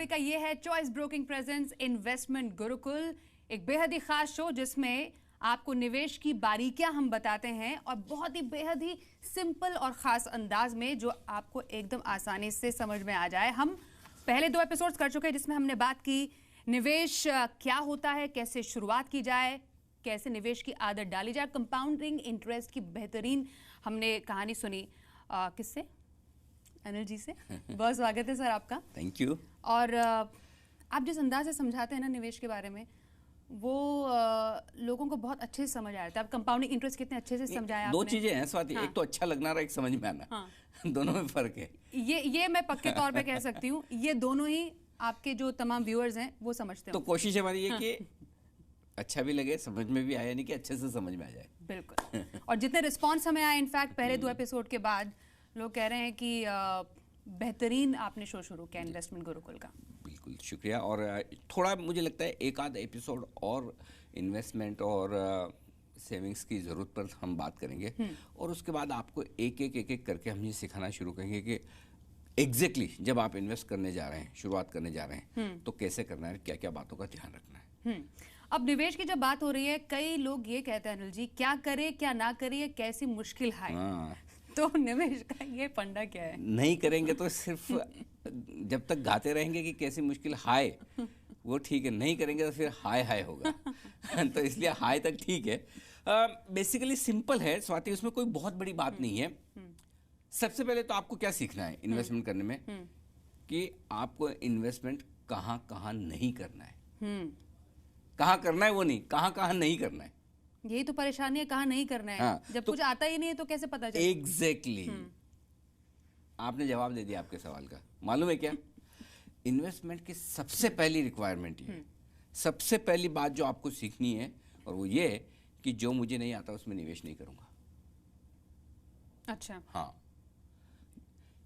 का ये है choice broking presence investment Gurukul, एक बेहद ही खास शो जिसमें आपको निवेश की बारीकियां हम बताते हैं और बहुत ही बेहद ही सिंपल और खास अंदाज में जो आपको एकदम आसानी से समझ में आ जाए। हम पहले 2 एपिसोड्स कर चुके हैं जिसमें हमने बात की निवेश क्या होता है, कैसे शुरुआत की जाए, कैसे निवेश की आदत डाली जाए, कंपाउंडिंग इंटरेस्ट की बेहतरीन हमने कहानी सुनी। किससे? अनिल जी से। बहुत स्वागत है सर आपका। Thank you. और आप जिस अंदाज से समझाते हैं ना निवेश के बारे में, वो लोगों को बहुत अच्छे से समझ आया था। आप कंपाउंडिंग इंटरेस्ट कितने अच्छे से समझाया दो आपने। चीजें हैं स्वाति, एक तो अच्छा लगना और एक समझ में आना। दोनों में फर्क है। ये मैं पक्के तौर पे कह सकती हूँ, ये दोनों ही आपके जो तमाम व्यूअर्स हैं वो समझते हैं। तो कोशिश हमारी ये कि अच्छा भी लगे, समझ में भी आया, नहीं कि अच्छे से समझ में आ जाए। बिल्कुल। और जितने रिस्पॉन्स हमें आए इनफैक्ट पहले 2 एपिसोड के बाद लोग कह रहे हैं कि बेहतरीन आपने शो शुरू किया इन्वेस्टमेंट गुरुकुल का। बिल्कुल शुक्रिया। और थोड़ा मुझे लगता है एक आध एपिसोड और इन्वेस्टमेंट और सेविंग्स की ज़रूरत पर हम बात करेंगे, और उसके बाद आपको एक एक करके हम ये सिखाना शुरू करेंगे कि एग्जैक्टली जब आप इन्वेस्ट करने जा रहे हैं, शुरुआत करने जा रहे हैं, तो कैसे करना है, क्या क्या बातों का ध्यान रखना है। अब निवेश की जब बात हो रही है, कई लोग ये कहते हैं अनिल जी, क्या करे क्या ना करे, कैसी मुश्किल है। तो निवेश का ये फंडा क्या है? नहीं करेंगे तो सिर्फ जब तक गाते रहेंगे कि कैसी मुश्किल हाय, वो ठीक है। नहीं करेंगे तो फिर हाय हाय होगा। तो इसलिए हाय तक ठीक है। बेसिकली सिंपल है स्वाति, उसमें कोई बहुत बड़ी बात नहीं है। सबसे पहले तो आपको क्या सीखना है इन्वेस्टमेंट करने में, कि आपको इन्वेस्टमेंट कहाँ कहाँ नहीं करना है। कहाँ करना है वो नहीं, कहाँ कहाँ नहीं करना है। यही तो परेशानी है, कहाँ नहीं करना है। हाँ, जब तो कुछ आता ही नहीं है तो कैसे पता चले। एग्जैक्टली आपने जवाब दे दिया आपके सवाल का। मालूम है क्या, इन्वेस्टमेंट की सबसे पहली रिक्वायरमेंट ये है, सबसे पहली बात जो आपको सीखनी है, और वो ये है कि जो मुझे नहीं आता उसमें निवेश नहीं करूंगा। अच्छा। हाँ।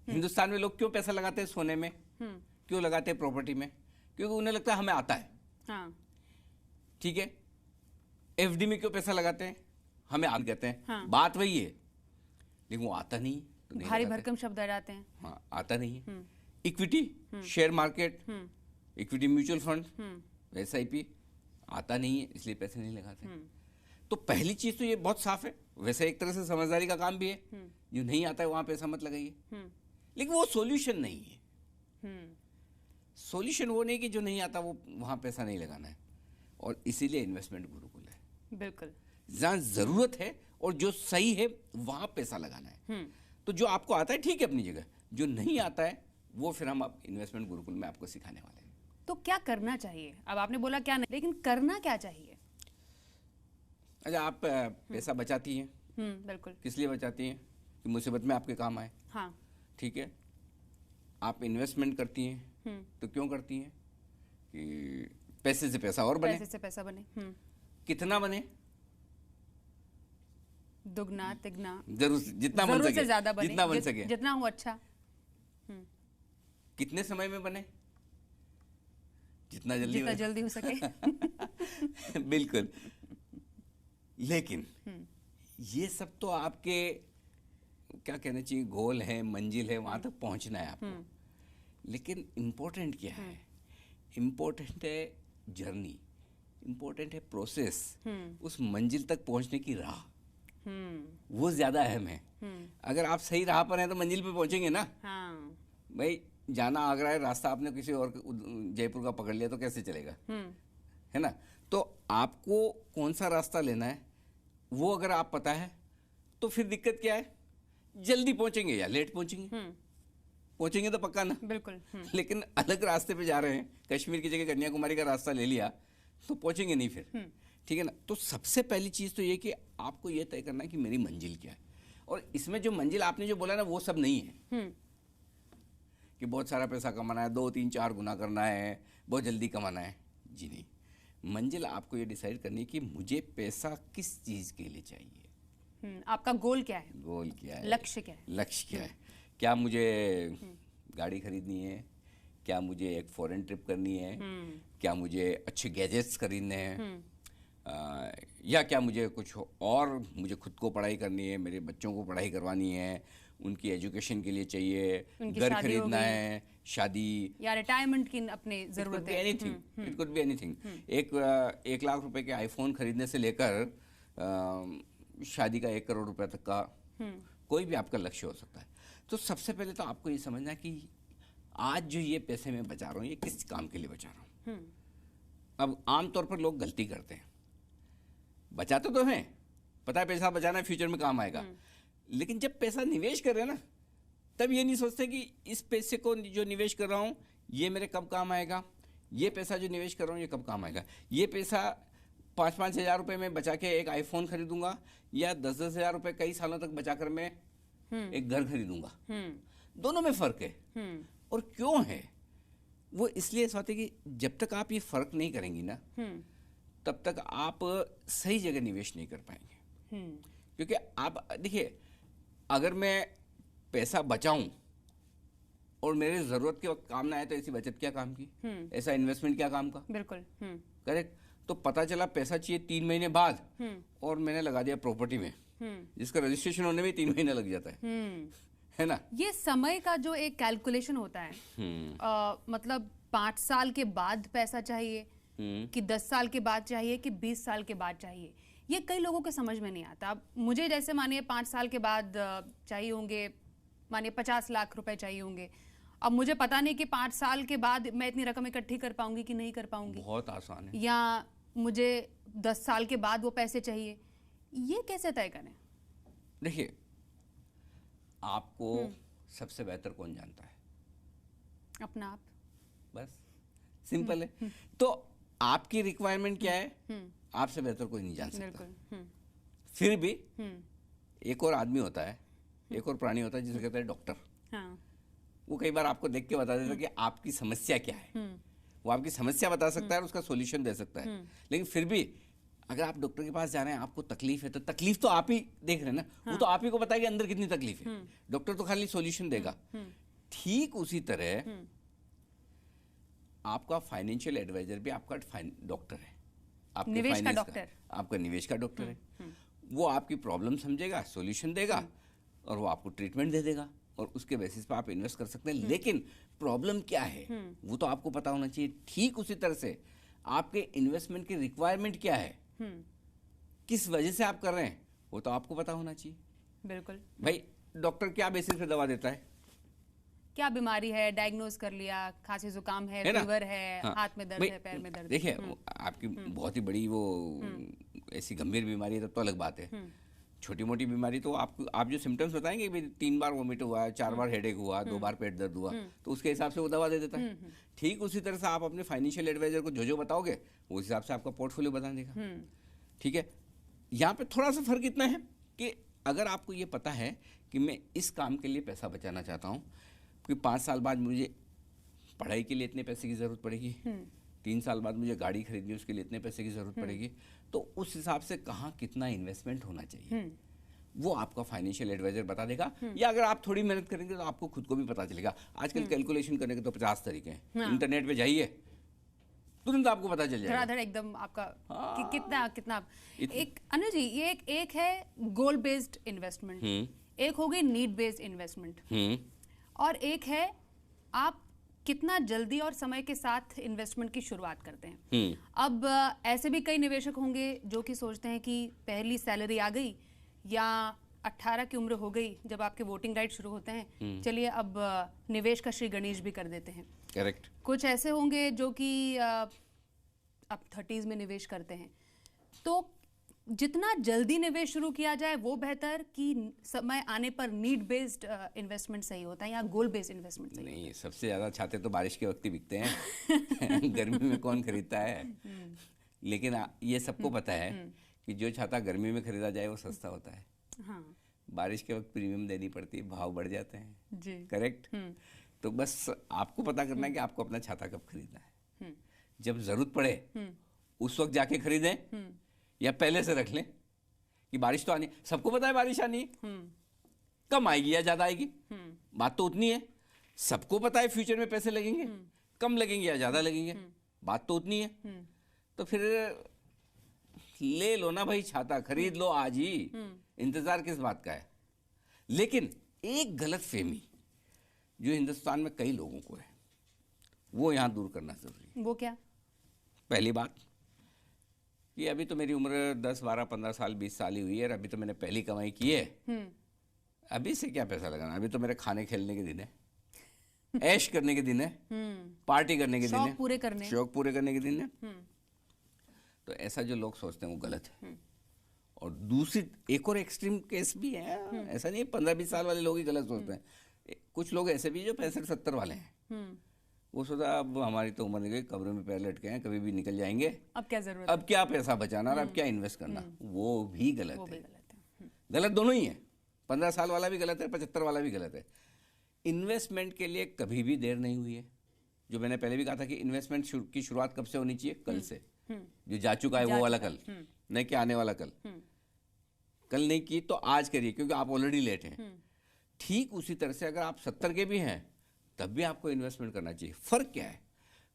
हिंदुस्तान में लोग क्यों पैसा लगाते हैं सोने में, क्यों लगाते हैं प्रॉपर्टी में? क्योंकि उन्हें लगता है हमें आता है। हाँ। ठीक है। एफडी में क्यों पैसा लगाते हैं? हमें आगे कहते हैं। हाँ। बात वही है, लेकिन वो आता नहीं तो नहीं भारी लगाते। भरकम शब्द आ जाते हैं। हाँ, आता नहीं है। Equity, share market, equity mutual fund, SIP, आता नहीं है, इसलिए पैसे नहीं लगाते। तो पहली चीज तो ये बहुत साफ है। वैसे एक तरह से समझदारी का काम भी है, जो नहीं आता है वहां पैसा मत लगाइए, लेकिन वो सॉल्यूशन नहीं है। सॉल्यूशन वो नहीं कि जो नहीं आता वो वहां पैसा नहीं लगाना है। और इसीलिए इन्वेस्टमेंट गुरुकुल है। बिल्कुल। जहां जरूरत है और जो सही है वहां पैसा लगाना है। तो जो आपको आता है ठीक है अपनी जगह, जो नहीं आता है वो फिर हम अब इन्वेस्टमेंट गुरुकुल में आपको सिखाने वाले हैं। तो क्या करना चाहिए? अब आपने बोला क्या नहीं, लेकिन करना क्या चाहिए? अच्छा, आप पैसा बचाती हैं। बिल्कुल। किस लिए बचाती हैं? कि मुसीबत में आपके काम आए। हाँ। ठीक है। आप इन्वेस्टमेंट करती हैं तो क्यों करती हैं? कि पैसे से पैसा और बने। पैसे से पैसा बने। कितना बने? दुगना तिगना, जरूर जितना बन सके, से ज्यादा बने, जितना बन सके, जितना हो अच्छा। कितने समय में बने? जितना जल्दी हो सके। बिल्कुल। लेकिन ये सब तो आपके क्या कहना चाहिए, गोल है, मंजिल है, वहां तक पहुंचना है आपको। लेकिन इंपॉर्टेंट क्या है? इंपॉर्टेंट है जर्नी, इंपॉर्टेंट है प्रोसेस, उस मंजिल तक पहुंचने की राह, वो ज्यादा अहम है। अगर आप सही राह पर हैं तो मंजिल पे पहुंचेंगे ना। हाँ। भाई जाना आगरा है, रास्ता आपने किसी और जयपुर का पकड़ लिया तो कैसे चलेगा, है ना? तो आपको कौन सा रास्ता लेना है वो अगर आप पता है तो फिर दिक्कत क्या है? जल्दी पहुंचेंगे या लेट पहुंचेंगे? पहुंचेंगे तो पक्का ना। बिल्कुल। लेकिन अलग रास्ते पे जा रहे हैं, कश्मीर की जगह कन्याकुमारी का रास्ता ले लिया तो पहुंचेंगे नहीं फिर। ठीक है ना? तो सबसे पहली चीज तो ये कि आपको ये तय करना है कि मेरी मंजिल क्या है। और इसमें जो मंजिल आपने जो बोला ना, वो सब नहीं है कि बहुत सारा पैसा कमाना है, 2, 3, 4 गुना करना है, बहुत जल्दी कमाना है। जी नहीं, मंजिल आपको ये डिसाइड करनी है कि मुझे पैसा किस चीज के लिए चाहिए। आपका गोल क्या है? गोल क्या है? लक्ष्य क्या है? लक्ष्य क्या है? क्या मुझे गाड़ी खरीदनी है? क्या मुझे एक फॉरेन ट्रिप करनी है? क्या मुझे अच्छे गैजेट्स खरीदने हैं? या क्या मुझे कुछ और, मुझे खुद को पढ़ाई करनी है, मेरे बच्चों को पढ़ाई करवानी है, उनकी एजुकेशन के लिए चाहिए, उनकी घर शादी हो खरीदना गई। है, शादी, या रिटायरमेंट की अपनी जरूरत है। Anything, it could be anything. एक लाख रुपए के आईफोन खरीदने से लेकर शादी का 1 करोड़ रुपए तक का कोई भी आपका लक्ष्य हो सकता है। तो सबसे पहले तो आपको ये समझना है कि आज जो ये पैसे मैं बचा रहा हूँ ये किस काम के लिए बचा रहा हूँ। अब आमतौर पर लोग गलती करते हैं, बचाते तो हैं, पता है पैसा बचाना फ्यूचर में काम आएगा, लेकिन जब पैसा निवेश कर रहे हैं ना, तब ये नहीं सोचते कि इस पैसे को जो निवेश कर रहा हूँ ये मेरे कब काम आएगा, ये पैसा जो निवेश कर रहा हूँ ये कब काम आएगा। ये पैसा 5-5 हज़ार रुपये में बचा के एक आईफोन खरीदूंगा, या 10-10 हज़ार रुपये कई सालों तक बचा कर मैं एक घर खरीदूंगा। दोनों में फर्क है। और क्यों है वो? इसलिए इस बात है कि जब तक आप ये फर्क नहीं करेंगी ना, तब तक आप सही जगह निवेश नहीं कर पाएंगे। क्योंकि आप देखिए, अगर मैं पैसा बचाऊं और मेरे जरूरत के वक्त काम ना आए तो ऐसी बचत क्या काम की, ऐसा इन्वेस्टमेंट क्या काम का। बिल्कुल। करेक्ट। तो पता चला पैसा चाहिए 3 महीने बाद और मैंने लगा दिया प्रॉपर्टी में, जिसका रजिस्ट्रेशन होने में 3 महीना लग जाता है ना। ये समय का जो एक कैलकुलेशन होता है, मतलब 5 साल के बाद पैसा चाहिए कि 10 साल के बाद चाहिए कि 20 साल के बाद चाहिए, ये कई लोगों के समझ में नहीं आता। अब मुझे जैसे मानिए 5 साल के बाद चाहिए होंगे, मानिए 50 लाख रुपए चाहिए होंगे। अब मुझे पता नहीं कि 5 साल के बाद मैं इतनी रकम इकट्ठी कर पाऊंगी कि नहीं कर पाऊंगी। बहुत आसान है। या मुझे 10 साल के बाद वो पैसे चाहिए, ये कैसे तय करें? देखिए, आपको सबसे बेहतर कौन जानता है? अपना आप। बस सिंपल है। तो आपकी रिक्वायरमेंट क्या है, आपसे बेहतर कोई नहीं जान सकता। फिर भी एक और आदमी होता है, एक और प्राणी होता है जिसे कहते हैं डॉक्टर। हाँ। वो कई बार आपको देख के बता देता है कि आपकी समस्या क्या है। वो आपकी समस्या बता सकता है और उसका सॉल्यूशन दे सकता है। लेकिन फिर भी अगर आप डॉक्टर के पास जा रहे हैं, आपको तकलीफ है, तो तकलीफ तो आप ही देख रहे हैं ना। वो तो आप ही को पता है कि अंदर कितनी तकलीफ है। डॉक्टर तो खाली सॉल्यूशन देगा। ठीक उसी तरह आपका फाइनेंशियल एडवाइजर भी आपका डॉक्टर है, आपके निवेश का फाइनेंस डॉक्टर। आपका निवेश का डॉक्टर है। वो आपकी प्रॉब्लम समझेगा, सॉल्यूशन देगा और वो आपको ट्रीटमेंट दे देगा, और उसके बेसिस पे आप इन्वेस्ट कर सकते हैं। लेकिन प्रॉब्लम क्या है वो तो आपको पता होना चाहिए। ठीक उसी तरह से आपके इन्वेस्टमेंट की रिक्वायरमेंट क्या है, किस वजह से आप कर रहे हैं, वो तो आपको पता होना चाहिए। बिल्कुल। भाई डॉक्टर क्या बेसिस पे दवा देता है? क्या बीमारी है, डायग्नोज कर लिया, खांसी जुकाम है, है ना? फीवर है, हाँ। हाथ में दर्द भाई, है, पैर में दर्द है। देखिए, आपकी बहुत ही बड़ी वो ऐसी गंभीर बीमारी है तब तो अलग बात है। छोटी मोटी बीमारी तो आप जो सिम्टम्स बताएंगे, भाई 3 बार वोमिट हुआ, 4 बार हेडेक हुआ, 2 बार पेट दर्द हुआ, तो उसके हिसाब से वो दवा दे देता है। ठीक उसी तरह से आप अपने फाइनेंशियल एडवाइजर को जो बताओगे उस हिसाब से आपका पोर्टफोलियो बता देगा। ठीक है। यहाँ पे थोड़ा सा फर्क इतना है कि अगर आपको ये पता है कि मैं इस काम के लिए पैसा बचाना चाहता हूँ कि 5 साल बाद मुझे पढ़ाई के लिए इतने पैसे की ज़रूरत पड़ेगी, 3 साल बाद मुझे गाड़ी खरीदनी, उसके लिए इतने पैसे की ज़रूरत पड़ेगी, तो उस हिसाब से कहाँ कितना इन्वेस्टमेंट होना चाहिए वो आपका फाइनेंशियल एडवाइजर बता देगा। या अगर आप थोड़ी मेहनत करेंगे तो आपको खुद को भी पता चलेगा। आजकल कैलकुलेशन करने के तो 50 तरीके हैं। इंटरनेट पे जाइए, तुरंत आपको पता चल जाएगा। धड़ाधड़ एकदम आपका कि कितना कितना। एक अनु जी, ये एक है गोल बेस्ड इन्वेस्टमेंट, एक हो गई नीड बेस्ड इन्वेस्टमेंट, और एक है आप कितना जल्दी और समय के साथ इन्वेस्टमेंट की शुरुआत करते हैं। अब ऐसे भी कई निवेशक होंगे जो कि सोचते हैं कि पहली सैलरी आ गई या 18 की उम्र हो गई जब आपके वोटिंग राइट शुरू होते हैं, चलिए अब निवेश का श्री गणेश भी कर देते हैं। करेक्ट। कुछ ऐसे होंगे जो कि अब 30s में निवेश करते हैं। तो जितना जल्दी निवेश शुरू किया जाए वो बेहतर, कि समय आने पर नीड बेस्ड इन्वेस्टमेंट सही होता है या गोल बेस्ड इन्वेस्टमेंट सही? नहीं, सबसे ज़्यादा छाते तो बारिश के वक्त ही बिकते हैं। गर्मी में कौन खरीदता है? लेकिन ये सबको पता है कि जो छाता गर्मी में खरीदा जाए वो सस्ता होता है। हाँ। बारिश के वक्त प्रीमियम देनी पड़ती है, भाव बढ़ जाते हैं जी। करेक्ट। तो बस आपको पता करना है कि आपको अपना छाता कब खरीदना है। जब जरूरत पड़े उस वक्त जाके खरीदें या पहले से रख लें कि बारिश तो आनी, सबको पता है बारिश आनी कम आएगी या ज्यादा आएगी, बात तो उतनी है। सबको पता है फ्यूचर में पैसे लगेंगे, कम लगेंगे या ज्यादा लगेंगे, बात तो उतनी है। तो फिर ले लो ना भाई, छाता खरीद लो आज ही, इंतजार किस बात का है। लेकिन एक गलत फहमी जो हिंदुस्तान में कई लोगों को है, वो यहाँ दूर करना जरूरी है। वो क्या? पहली बात कि अभी तो मेरी उम्र 10, 12, 15 साल, 20 साल ही हुई है और अभी तो मैंने पहली कमाई की है, अभी से क्या पैसा लगाना, अभी तो मेरे खाने खेलने के दिन है, ऐश करने के दिन है, पार्टी करने के दिन है, शौक पूरे करने, शौक पूरे करने के दिन है। तो ऐसा जो लोग सोचते हैं वो गलत है। और दूसरी एक और एक्सट्रीम केस भी है, ऐसा नहीं 15-20 साल वाले लोग ही गलत सोचते हैं, कुछ लोग ऐसे भी जो 65-70 वाले हैं, वो सोचा अब हमारी तो उम्र निकल गई, कब्र में पैर लटके हैं, कभी भी निकल जाएंगे, अब क्या जरूरत, अब क्या पैसा बचाना और अब क्या इन्वेस्ट करना। वो भी गलत है, गलत दोनों ही है। 15 साल वाला भी गलत है, 75 वाला भी गलत है। इन्वेस्टमेंट के लिए कभी भी देर नहीं हुई है। जो मैंने पहले भी कहा था कि इन्वेस्टमेंट की शुरुआत कब से होनी चाहिए? कल से। जो जा चुका है वो वाला कल, नहीं कि आने वाला कल। कल नहीं की तो आज करिए, क्योंकि आप ऑलरेडी लेट हैं। ठीक उसी तरह से अगर आप 70 के भी हैं तब भी आपको इन्वेस्टमेंट करना चाहिए। फ़र्क क्या है?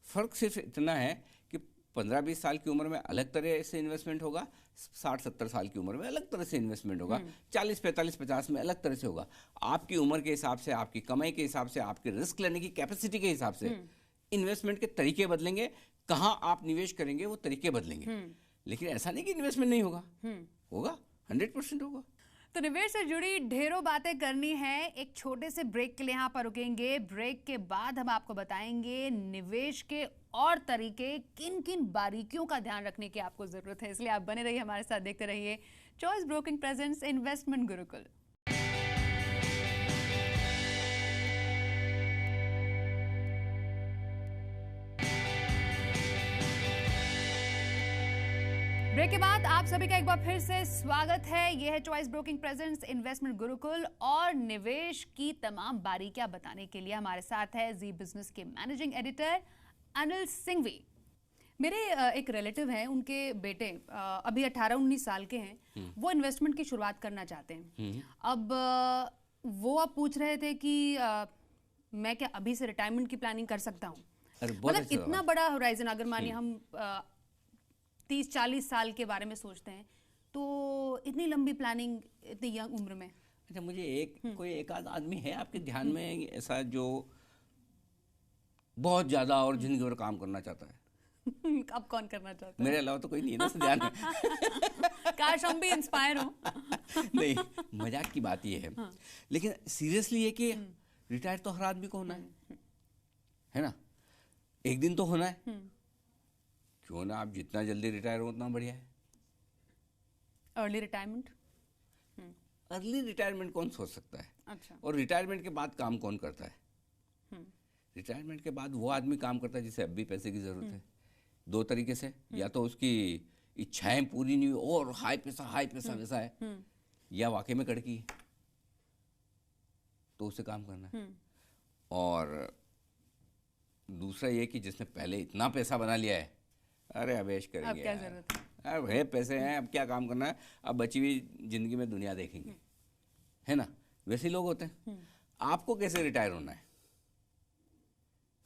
फ़र्क सिर्फ इतना है कि 15-20 साल की उम्र में अलग तरह से इन्वेस्टमेंट होगा, 60-70 साल की उम्र में अलग तरह से इन्वेस्टमेंट होगा, 40-45-50 में अलग तरह से होगा। आपकी उम्र के हिसाब से, आपकी कमाई के हिसाब से, आपके रिस्क लेने की कैपेसिटी के हिसाब से इन्वेस्टमेंट के तरीके बदलेंगे। कहाँ आप निवेश करेंगे वो तरीके बदलेंगे। लेकिन ऐसा नहीं कि इन्वेस्टमेंट नहीं होगा, होगा, 100% होगा। तो निवेश से जुड़ी ढेरों बातें करनी है। एक छोटे से ब्रेक के लिए यहाँ पर रुकेंगे। ब्रेक के बाद हम आपको बताएंगे निवेश के और तरीके, किन किन बारीकियों का ध्यान रखने की आपको जरूरत है। इसलिए आप बने रहिए हमारे साथ, देखते रहिए choice broking presents investment Gurukul. Break के बाद आप सभी का एक बार फिर से स्वागत है। यह है choice broking presents investment Gurukul और निवेश की तमाम बारीकियां बताने के लिए हमारे साथ है जी बिजनेस के मैनेजिंग एडिटर अनिल सिंघवी। मेरे एक रिलेटिव हैं, उनके बेटे अभी 18-19 साल के हैं। वो इन्वेस्टमेंट की शुरुआत करना चाहते हैं। अब वो अब पूछ रहे थे कि मैं क्या अभी से रिटायरमेंट की प्लानिंग कर सकता हूँ? मतलब इतना बड़ा होराइजन, अगर मानिए हम 30-40 साल के बारे में सोचते हैं तो इतनी लंबी प्लानिंग इतनी यंग उम्र में। अच्छा, मुझे कोई एक आध आदमी है आपके ध्यान में ऐसा जो बहुत ज्यादा और जिंदगी भर काम करना चाहता है? अब कौन करना चाहता है? मेरे अलावा तो कोई नहीं है ना ध्यान में। काश हम भी इंस्पायर हो। नहीं, मजाक की बात ये है। लेकिन सीरियसली ये कि रिटायर तो हर आदमी को होना है ना, एक दिन तो होना है। क्यों ना आप जितना जल्दी रिटायर हो उतना बढ़िया है। Early retirement? अर्ली रिटायरमेंट कौन सोच सकता है? अच्छा। और रिटायरमेंट के बाद काम कौन करता है? रिटायरमेंट के बाद वो आदमी काम करता है जिसे अब भी पैसे की जरूरत है। दो तरीके से, या तो उसकी इच्छाएं पूरी नहीं हुई और हाई पैसा वैसा है, या वाकई में कड़की है तो उसे काम करना है। और दूसरा ये कि जिसने पहले इतना पैसा बना लिया है, अरे अवेश करेंगे, अब क्या जरूरत है, अब है पैसे हैं, अब क्या काम करना है, अब बची हुई जिंदगी में दुनिया देखेंगे, है ना। वैसे लोग होते हैं। आपको कैसे रिटायर होना है?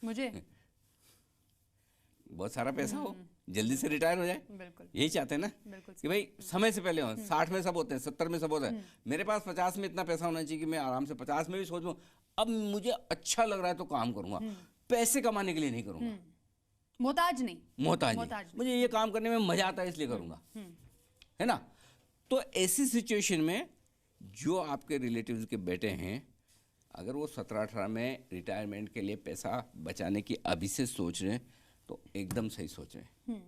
मुझे बहुत सारा पैसा हो, जल्दी से रिटायर हो जाए, बिल्कुल यही चाहते हैं ना, कि भाई समय से पहले हो। 60 में सब होते हैं, 70 में सब होता है। मेरे पास 50 में इतना पैसा होना चाहिए कि मैं आराम से 50 में भी सोचूं अब मुझे अच्छा लग रहा है तो काम करूंगा, पैसे कमाने के लिए नहीं करूंगा। मोहताज नहीं, मुझे ये काम करने में मजा आता है इसलिए करूंगा, है ना। तो ऐसी सिचुएशन में जो आपके रिलेटिव्स के बेटे हैं, अगर वो 17-18 में रिटायरमेंट के लिए पैसा बचाने की अभी से सोच रहे हैं तो एकदम सही सोच रहे हैं।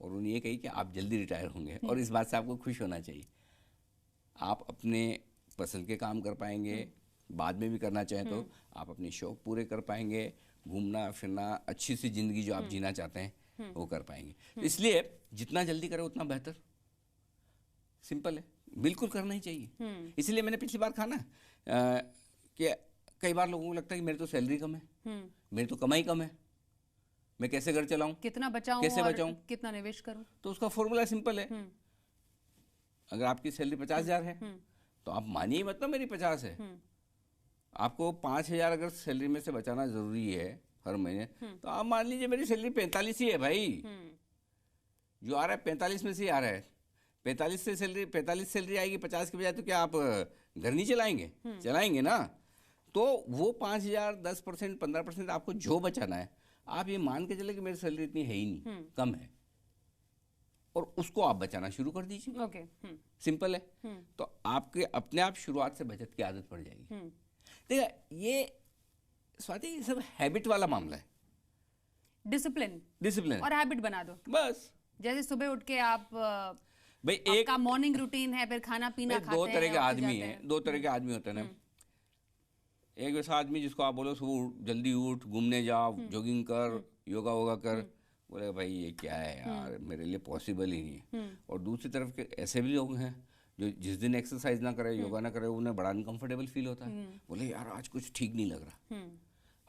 और उन्हें ये कही कि आप जल्दी रिटायर होंगे और इस बात से आपको खुश होना चाहिए। आप अपने पसंद के काम कर पाएंगे, बाद में भी करना चाहें तो आप अपने शौक पूरे कर पाएंगे, घूमना फिरना, अच्छी सी जिंदगी जो आप जीना चाहते हैं वो कर पाएंगे। इसलिए जितना जल्दी करें उतना बेहतर। सिंपल है, बिल्कुल करना ही चाहिए। इसलिए मैंने पिछली बार कहा ना कि कई बार लोगों को लगता है कि मेरी तो सैलरी कम है, मेरी तो कमाई कम है, मैं कैसे घर चलाऊं, कितना बचाऊं, कैसे और बचाऊं, कितना निवेश करूं। तो उसका फॉर्मूला सिंपल है। अगर आपकी सैलरी 50,000 है तो आप मानिए मतलब मेरी 50 है, आपको 5,000 अगर सैलरी में से बचाना जरूरी है हर महीने, तो आप मान लीजिए मेरी सैलरी 45 ही है भाई। जो आ रहा है 45 में से ही आ रहा है। 45 सैलरी आएगी 50 के बजाय, तो क्या आप घर नहीं चलाएंगे? चलाएंगे ना। तो वो 5,000 10% 15% आपको जो बचाना है, आप ये मान के चले कि मेरी सैलरी इतनी है ही नहीं, कम है, और उसको आप बचाना शुरू कर दीजिए। ओके। सिंपल है। तो आपके अपने आप शुरुआत से बचत की आदत पड़ जाएगी। देखिए, ये स्वाति, ये सब हैबिट वाला मामला है। डिसिप्लिन और हैबिट बना दो बस। जैसे सुबह उठ के आप भाई एक आपका मॉर्निंग रूटीन है, फिर खाना पीना खाते हैं, दो तरह के ऑफिस आदमी जाते हैं, दो तरह के आदमी होते हैं ना। एक वैसा आदमी जिसको आप बोलो सुबह जल्दी उठ, घूमने जाओ, जॉगिंग कर, योगा वोगा कर, बोले भाई ये क्या है यार, मेरे लिए पॉसिबल ही नहीं है। और दूसरी तरफ के ऐसे भी लोग हैं जो जिस दिन एक्सरसाइज ना करे, योगा ना करे, उन्हें बड़ा अनकंफर्टेबल फील होता है। बोले यार आज कुछ ठीक नहीं लग रहा।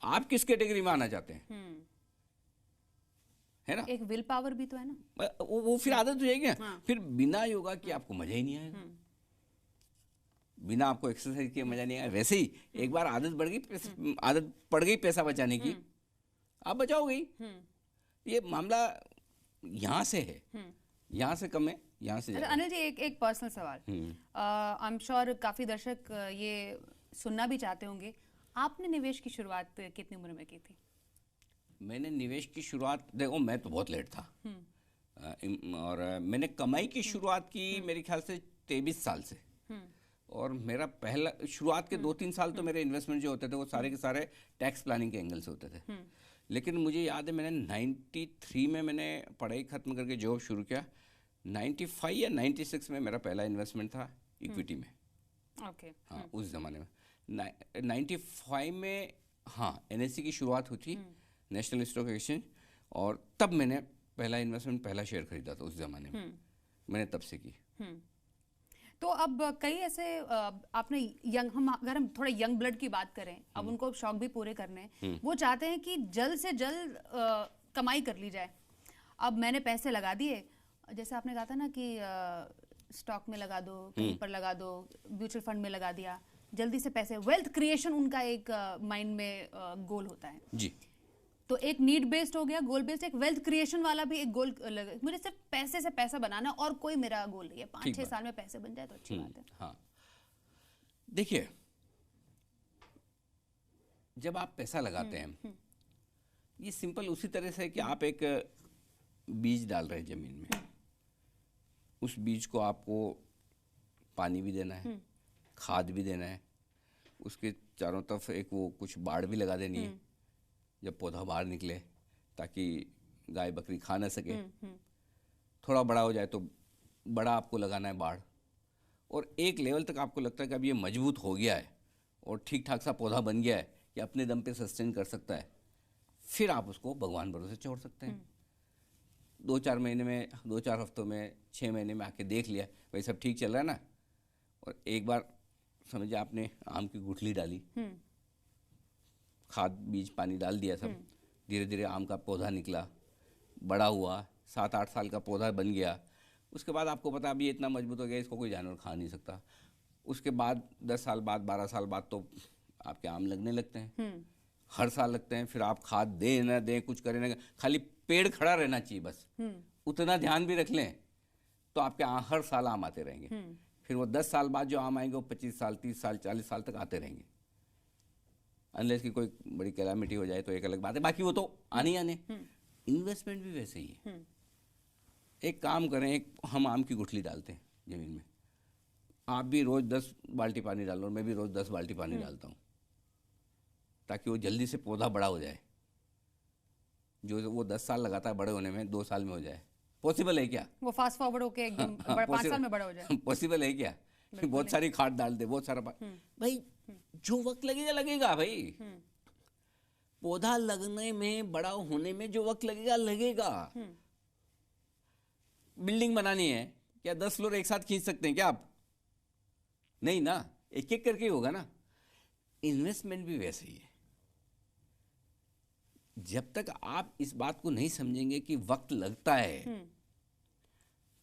आप किस कैटेगरी में आना चाहते हैं? है ना? एक विल पावर भी तो है ना। वो फिर आदत हो जाएगी। फिर बिना योगा के आपको मजा ही नहीं आएगा, बिना आपको एक्सरसाइज किए मजा नहीं आएगा। वैसे ही एक बार आदत पड़ गई पैसा बचाने की, आप बचाओगे ही। ये मामला यहाँ से है, यहाँ से कम है, यहाँ से। अच्छा अनिल जी, एक पर्सनल सवाल, आई एम श्योर काफी दर्शक ये सुनना भी चाहते होंगे। आपने निवेश की शुरुआत कितनी उम्र में की थी? मैंने निवेश की शुरुआत, देखो मैं तो बहुत लेट था, और मैंने कमाई की शुरुआत की मेरे ख्याल से 23 साल से। और मेरा पहला शुरुआत के 2-3 साल तो मेरे इन्वेस्टमेंट जो होते थे वो सारे के सारे टैक्स प्लानिंग के एंगल से होते थे। लेकिन मुझे याद है मैंने 93 में मैंने पढ़ाई खत्म करके जॉब शुरू किया। 95 या 96 में मेरा पहला इन्वेस्टमेंट था इक्विटी में। ओके। हाँ, उस ज़माने में 95 में हाँ NSE की शुरुआत हुई थी, नेशनल स्टॉक एक्सचेंज, और तब मैंने पहला इन्वेस्टमेंट, पहला शेयर खरीदा था उस ज़माने में। मैंने तब से की। तो अब कई ऐसे आपने अगर हम थोड़ा यंग ब्लड की बात करें, अब उनको शौक भी पूरे करने हैं, वो चाहते हैं कि जल्द से जल्द कमाई कर ली जाए। अब मैंने पैसे लगा दिए, जैसे आपने कहा था ना कि स्टॉक में लगा दो, कहीं पर लगा दो, म्यूचुअल फंड में लगा दिया, जल्दी से पैसे, वेल्थ क्रिएशन उनका एक माइंड में गोल होता है जी। तो एक नीड बेस्ड हो गया, गोल बेस्ड, एक वेल्थ क्रिएशन वाला भी एक गोल। मुझे सिर्फ पैसे से पैसा बनाना और कोई मेरा गोल नहीं है। 5-6 साल में पैसे बन जाए तो अच्छी बात है। हाँ, देखिए, जब आप पैसा लगाते हैं, ये सिंपल उसी तरह से कि आप एक बीज डाल रहे हैं जमीन में। उस बीज को आपको पानी भी देना है, खाद भी देना है, उसके चारों तरफ एक वो कुछ बाड़ भी लगा देनी है जब पौधा बाहर निकले, ताकि गाय बकरी खा ना सके। थोड़ा बड़ा हो जाए तो बड़ा आपको लगाना है बाड़, और एक लेवल तक आपको लगता है कि अब ये मजबूत हो गया है और ठीक ठाक सा पौधा बन गया है कि अपने दम पे सस्टेन कर सकता है, फिर आप उसको भगवान भरोसे छोड़ सकते हैं। 2-4 महीने में, 2-4 हफ्तों में, 6 महीने में आके देख लिया भाई सब ठीक चल रहा है ना, और एक बार समझिए आपने आम की गुठली डाली, खाद बीज पानी डाल दिया, सब धीरे धीरे आम का पौधा निकला, बड़ा हुआ, 7-8 साल का पौधा बन गया। उसके बाद आपको पता अभी इतना मजबूत हो गया, इसको कोई जानवर खा नहीं सकता। उसके बाद 10 साल बाद, 12 साल बाद तो आपके आम लगने लगते हैं, हर साल लगते हैं। फिर आप खाद दें ना दें, कुछ करें ना, खाली पेड़ खड़ा रहना चाहिए बस, उतना ध्यान भी रख लें तो आपके हर साल आम आते रहेंगे। फिर वो 10 साल बाद जो आम आएंगे वो 25 साल, 30 साल, 40 साल तक आते रहेंगे, अनलेस की कोई बड़ी कैलामिटी हो जाए तो एक अलग बात है, बाकी वो तो आने ही आने। इन्वेस्टमेंट भी वैसे ही है। एक काम करें, एक हम आम की गुठली डालते हैं जमीन में, आप भी रोज 10 बाल्टी पानी डालो, मैं भी रोज 10 बाल्टी पानी डालता हूँ, ताकि वो जल्दी से पौधा बड़ा हो जाए। जो वो 10 साल लगाता है बड़े होने में, 2 साल में हो जाए। पॉसिबल है क्या? वो फास्ट फॉरवर्ड होके एकदम 5 साल में बड़ा हो जाए? पॉसिबल है क्या? बहुत सारी खाद डाल दे, बहुत सारा भाई जो वक्त लगेगा लगेगा भाई, पौधा लगने में, बड़ा होने में जो वक्त लगेगा लगेगा। बिल्डिंग बनानी है, क्या 10 फ्लोर एक साथ खींच सकते हैं क्या आप? नहीं ना, एक एक करके होगा ना। इन्वेस्टमेंट भी वैसे ही है। जब तक आप इस बात को नहीं समझेंगे कि वक्त लगता है,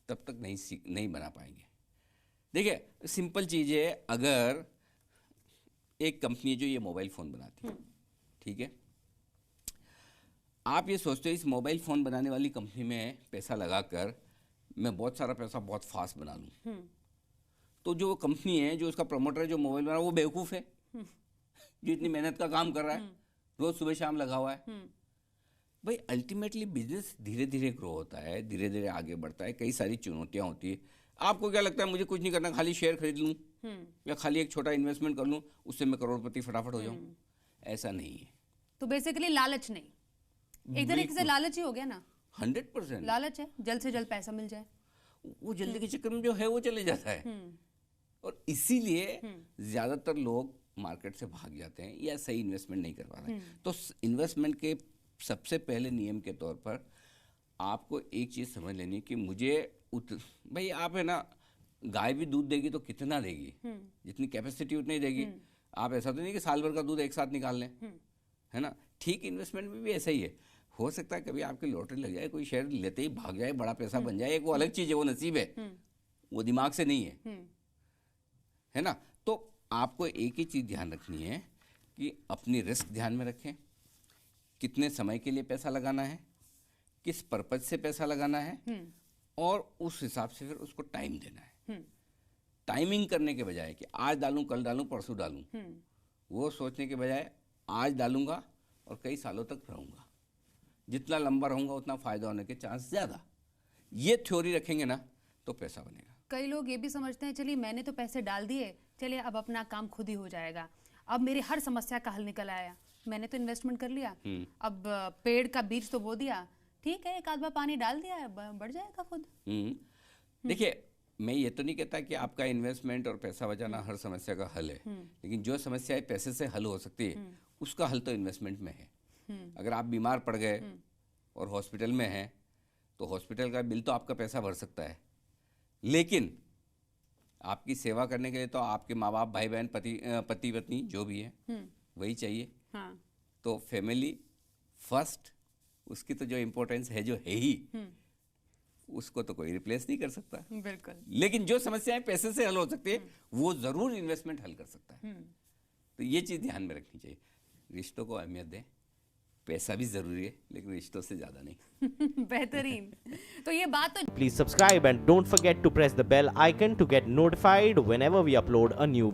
तब तक नहीं बना पाएंगे। देखिए सिंपल चीज है, अगर एक कंपनी जो ये मोबाइल फोन बनाती है, ठीक है, आप ये सोचते हो इस मोबाइल फ़ोन बनाने वाली कंपनी में पैसा लगाकर मैं बहुत सारा पैसा बहुत फास्ट बना लूँ, तो जो कंपनी है, जो उसका प्रमोटर है, जो मोबाइल बना, वो बेवकूफ़ है जो इतनी मेहनत का काम कर रहा है, रोज़ सुबह शाम लगा हुआ है। भाई अल्टीमेटली बिजनेस धीरे धीरे ग्रो होता है, धीरे धीरे आगे बढ़ता है, कई सारी चुनौतियाँ होती है। आपको क्या लगता है मुझे कुछ नहीं करना, खाली शेयर खरीद लूँ या खाली एक छोटा इन्वेस्टमेंट कर लूँ, उससे मैं करोड़पति फटाफट हो जाऊँ? ऐसा नहीं है। तो बेसिकली लालच नहीं, एक तरीके से लालच ही हो गया ना। 100% लालच है, जल्द से जल्द पैसा मिल जाए, वो जल्दी के चक्कर में जो है वो चले जाता है, और इसीलिए ज़्यादातर लोग मार्केट से भाग जाते हैं या सही इन्वेस्टमेंट नहीं कर पा रहे। तो इन्वेस्टमेंट के सबसे पहले नियम के तौर पर आपको एक चीज़ समझ लेनी है कि मुझे भाई आप है ना, गाय भी दूध देगी तो कितना देगी, जितनी कैपेसिटी उतनी देगी। आप ऐसा तो नहीं कि साल भर का दूध एक साथ निकाल लें, है ना। ठीक इन्वेस्टमेंट में भी ऐसा ही है। हो सकता है कभी आपकी लॉटरी लग जाए, कोई शेयर लेते ही भाग जाए, बड़ा पैसा बन जाए, एक वो अलग चीज़ है, वो नसीब है, वो दिमाग से नहीं है ना। तो आपको एक ही चीज़ ध्यान रखनी है कि अपनी रिस्क ध्यान में रखें, कितने समय के लिए पैसा लगाना है, किस पर्पज से पैसा लगाना है, और उस हिसाब से फिर उसको टाइम देना है। टाइमिंग करने के बजाय कि आज डालूं, कल डालूं, परसों डालूं, वो सोचने के बजाय आज डालूंगा और कई सालों तक रहूंगा, जितना लंबा रहूंगा उतना फायदा होने के चांस ज़्यादा। ये थ्योरी रखेंगे ना तो पैसा बनेगा। कई लोग ये भी समझते हैं चलिए मैंने तो पैसे डाल दिए, चलिए अब अपना काम खुद ही हो जाएगा, अब मेरी हर समस्या का हल निकल आया, मैंने तो इन्वेस्टमेंट कर लिया, अब पेड़ का बीज तो बो दिया, ठीक है एक आध बार पानी डाल दिया, बढ़ जाएगा खुद। देखिए मैं ये तो नहीं कहता कि आपका इन्वेस्टमेंट और पैसा बचाना हर समस्या का हल है, लेकिन जो समस्याएं पैसे से हल हो सकती है उसका हल तो इन्वेस्टमेंट में है। अगर आप बीमार पड़ गए और हॉस्पिटल में हैं तो हॉस्पिटल का बिल तो आपका पैसा भर सकता है, लेकिन आपकी सेवा करने के लिए तो आपके माँ बाप, भाई बहन, पति पत्नी जो भी है वही चाहिए। हाँ। तो फैमिली फर्स्ट, उसकी तो जो इम्पोर्टेंस है जो है ही, उसको तो कोई रिप्लेस नहीं कर सकता। बिल्कुल। लेकिन जो समस्याएं पैसे से हल हो सकती है वो जरूर इन्वेस्टमेंट हल कर सकता है। तो ये चीज़ ध्यान में रखनी चाहिए। रिश्तों को अहमियत दें, पैसा भी जरूरी है लेकिन रिश्तों से ज्यादा नहीं। बेहतरीन। तो ये बात तो Please subscribe and don't forget to press the bell icon to get notified whenever we upload a new video.